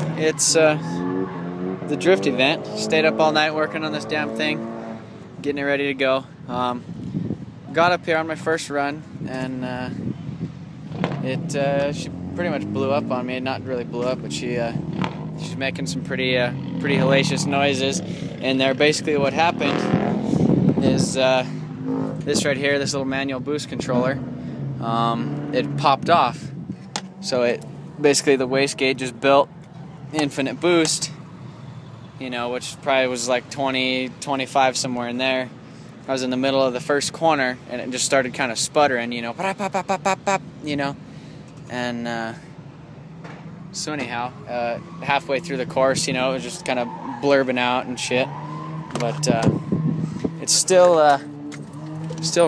anyhow, it's the drift event. Stayed up all night working on this damn thing, getting it ready to go. Got up here on my first run, and she pretty much blew up on me. Not really blew up, but she's making some pretty hellacious noises in there. Basically, what happened is this right here, this little manual boost controller, it popped off. So it basically, the wastegate just built infinite boost, you know, which probably was like 20, 25, somewhere in there. I was in the middle of the first corner, and it just started kind of sputtering, you know, pop, pop, pop, pop, pop, pop, you know. And so anyhow, halfway through the course, you know, it was just kind of blurbing out and shit. But it still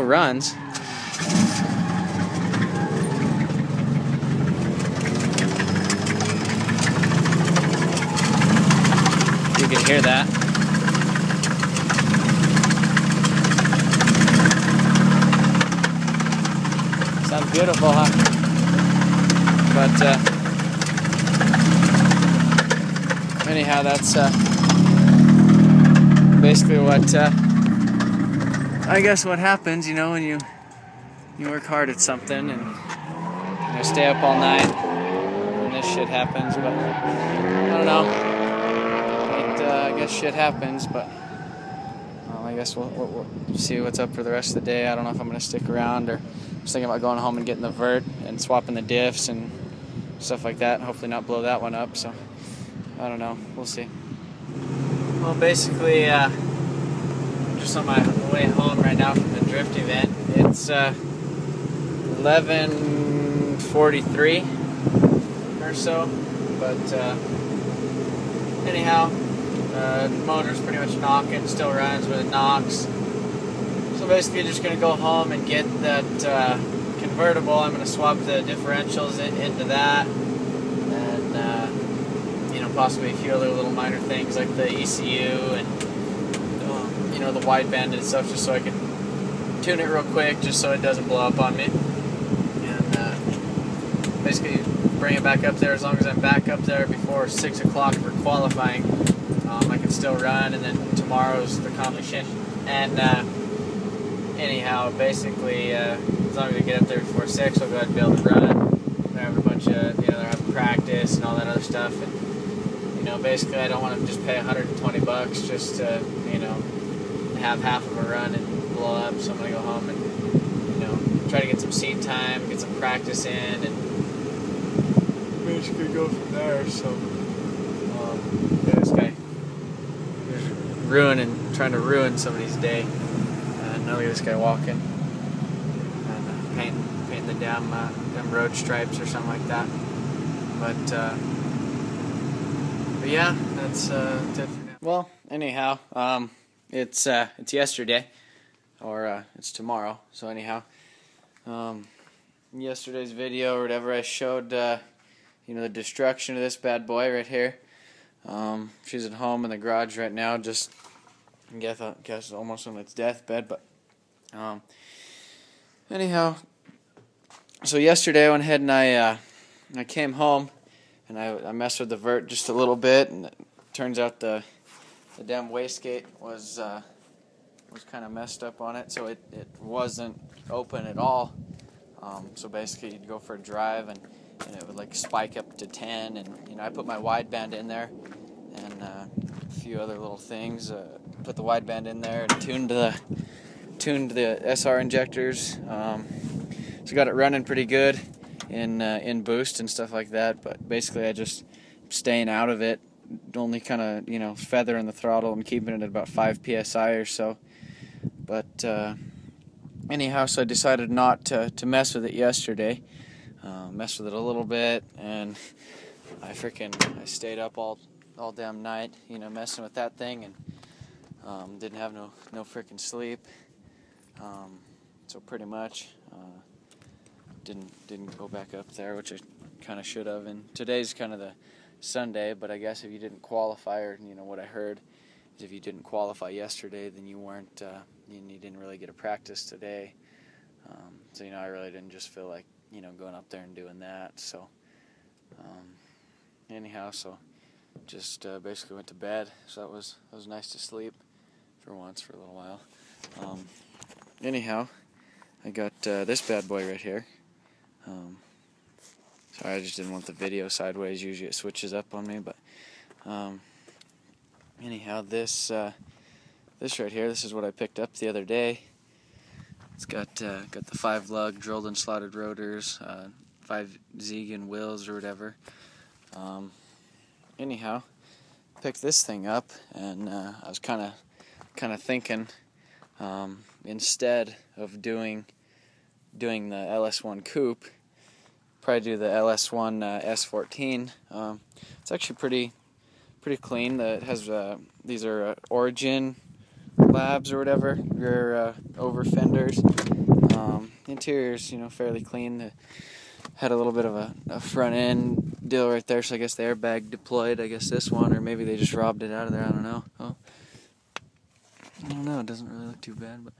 runs. You can hear that. Sounds beautiful, huh? But anyhow, that's basically what I guess what happens, you know, when you work hard at something and you know, stay up all night and this shit happens. But I don't know. I guess shit happens, but I guess we'll see what's up for the rest of the day. I don't know if I'm going to stick around, or I'm just thinking about going home and getting the vert and swapping the diffs and stuff like that, and hopefully not blow that one up. So I don't know. We'll see. Well, basically, just on my way home right now from the drift event. It's 11:43 or so, but anyhow. The motor's pretty much knocking, still runs, but it knocks. So basically just going to go home and get that convertible. I'm going to swap the differentials into that, and you know, possibly a few other little minor things like the ECU and you know, the wideband and stuff, just so I can tune it real quick, just so it doesn't blow up on me. And basically bring it back up there. As long as I'm back up there before 6 o'clock for qualifying, I can still run, and then tomorrow's the competition. And anyhow, basically, as long as I get up there before 6, I'll go ahead and be able to run. They're having a bunch of, you know, they're having practice and all that other stuff. And you know, basically, I don't want to just pay $120 just to, you know, have half of a run and blow up. So I'm gonna go home and, you know, try to get some seat time, get some practice in, and basically go from there. So yeah, this guy trying to ruin somebody's day. Look at this guy walking and painting the damn road stripes or something like that. But yeah, that's it for now. Well, anyhow, it's yesterday, or it's tomorrow. So anyhow, yesterday's video or whatever, I showed you know, the destruction of this bad boy right here. She's at home in the garage right now, just I guess almost on its deathbed. But anyhow, so yesterday I went ahead and I came home and I messed with the vert just a little bit, and it turns out the damn wastegate was kind of messed up on it, so it wasn't open at all. So basically, you'd go for a drive and it would like spike up to 10, and you know, I put my wideband in there and a few other little things. Put the wideband in there and tuned the SR injectors. So got it running pretty good in boost and stuff like that. But basically, I just staying out of it, only kind of, you know, feathering the throttle and keeping it at about 5 psi or so. But anyhow, so I decided not to mess with it yesterday. Messed with it a little bit, and I stayed up all damn night, you know, messing with that thing, and didn't have no freaking sleep. So pretty much didn't go back up there, which I kind of should have. And today's kind of the Sunday, but I guess if you didn't qualify, or you know, what I heard is if you didn't qualify yesterday, then you weren't you didn't really get a practice today. So you know, I really didn't just feel like, you know, going up there and doing that. So anyhow, so just basically went to bed. So that was nice to sleep for once for a little while. Anyhow, I got this bad boy right here. Sorry, I just didn't want the video sideways. Usually it switches up on me, but anyhow, this right here, this is what I picked up the other day. It's got the 5-lug drilled and slotted rotors, 5 Zegan wheels or whatever. Anyhow, picked this thing up, and I was kind of thinking, instead of doing the Ls1 coupe, probably do the Ls1 S14. It's actually pretty clean. It has these are Origin Labs or whatever, rear over fenders. Interior's fairly clean. It had a little bit of a front end deal right there, so I guess the airbag deployed. I guess this one, or maybe they just robbed it out of there. I don't know. Oh, I don't know. It doesn't really look too bad, but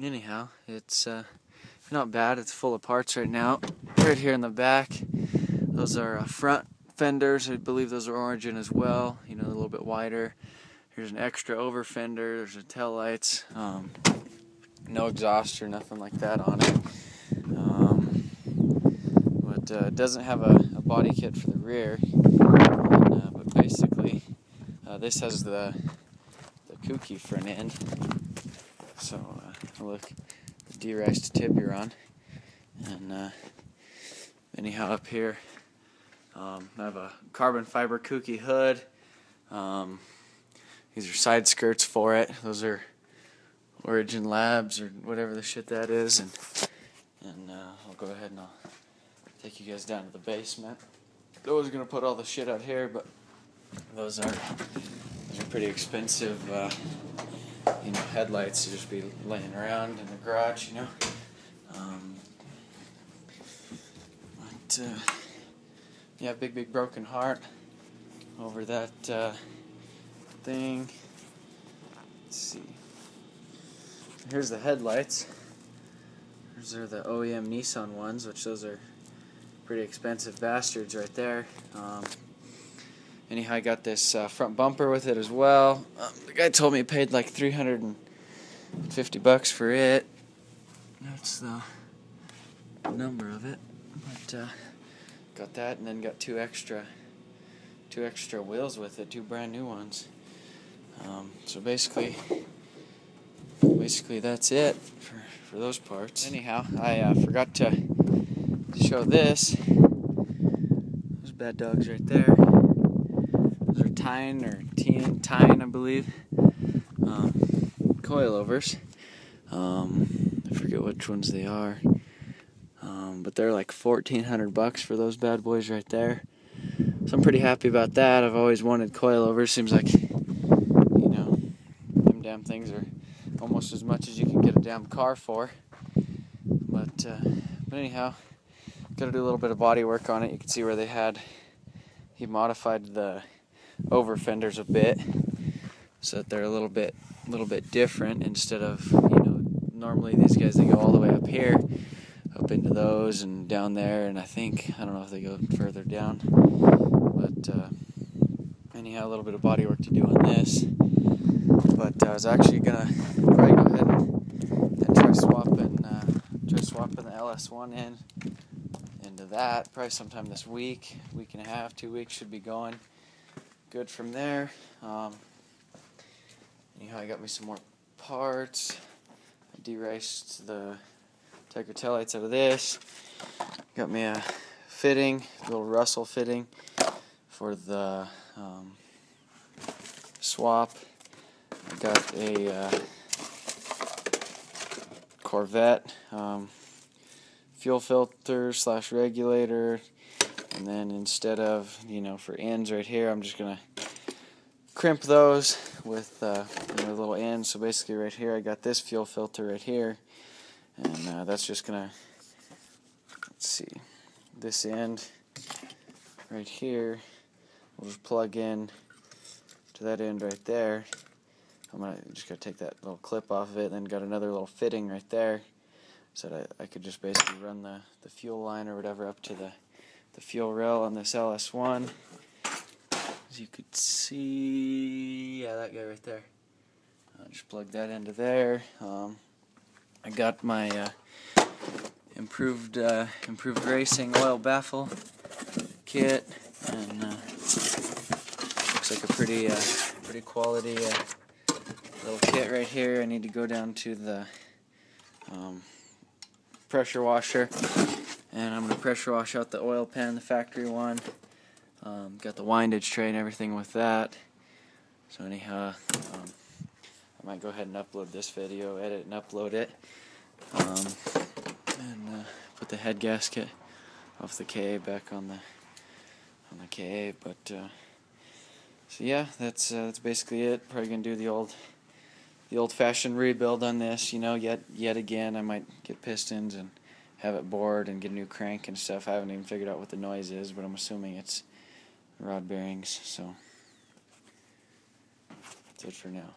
anyhow, it's not bad. It's full of parts right now. Right here in the back, those are front fenders. I believe those are Origin as well. A little bit wider. Here's an extra over fender. There's the tail lights. No exhaust or nothing like that on it. But it doesn't have a body kit for the rear. But basically, this has the Kouki front end. So look, the de-riced Tiburon. And anyhow, up here, I have a carbon fiber Kouki hood. These are side skirts for it. Those are Origin Labs or whatever the shit that is. And I'll go ahead and I'll take you guys down to the basement. I was gonna put all the shit out here, but those are pretty expensive. Headlights to just be laying around in the garage. But yeah, big broken heart over that thing. Let's see. Here's the headlights. Those are the OEM Nissan ones, which those are pretty expensive bastards right there. Anyhow, I got this front bumper with it as well. The guy told me he paid like $350 for it. That's the number of it. But got that, and then got two extra wheels with it, 2 brand new ones. So basically that's it for those parts. Anyhow, I forgot to show this. Those bad dogs right there. Those are Tyne, I believe. Coilovers. I forget which ones they are. But they're like $1,400 for those bad boys right there. So I'm pretty happy about that. I've always wanted coilovers. Seems like, them damn things are almost as much as you can get a damn car for. But anyhow, got to do a little bit of body work on it. You can see where he modified the over fenders a bit so that they're a little bit different. Instead of normally these guys, they go all the way up here, up into those and down there, and I don't know if they go further down. But anyhow, a little bit of body work to do on this. But I was actually gonna probably go ahead and try swapping the Ls1 into that probably sometime this week and a half, 2 weeks should be going good from there. Anyhow, I got me some more parts. I de-riced the Tiger taillights out of this. Got me a fitting, a little Russell fitting for the swap. I got a Corvette fuel filter / regulator, and then instead of for ends right here, I'm just gonna crimp those with little ends. So basically right here I got this fuel filter right here, and that's just gonna, let's see, this end right here we'll just plug in to that end right there. I'm just gonna take that little clip off of it, and then got another little fitting right there, so that I could just basically run the fuel line or whatever up to the fuel rail on this Ls1. as you could see, yeah, that guy right there. Just plug that into there. I got my improved racing oil baffle kit, and looks like a pretty quality little kit right here. I need to go down to the pressure washer, and I'm going to pressure wash out the oil pan, the factory one. Got the windage tray and everything with that. So anyhow, I might go ahead and upload this video, edit and upload it, and put the head gasket off the KA back on the KA. But so yeah, that's basically it. Probably gonna do the old-fashioned rebuild on this. You know, yet again, I might get pistons and have it bored and get a new crank and stuff. I haven't even figured out what the noise is, but I'm assuming it's rod bearings. So that's it for now.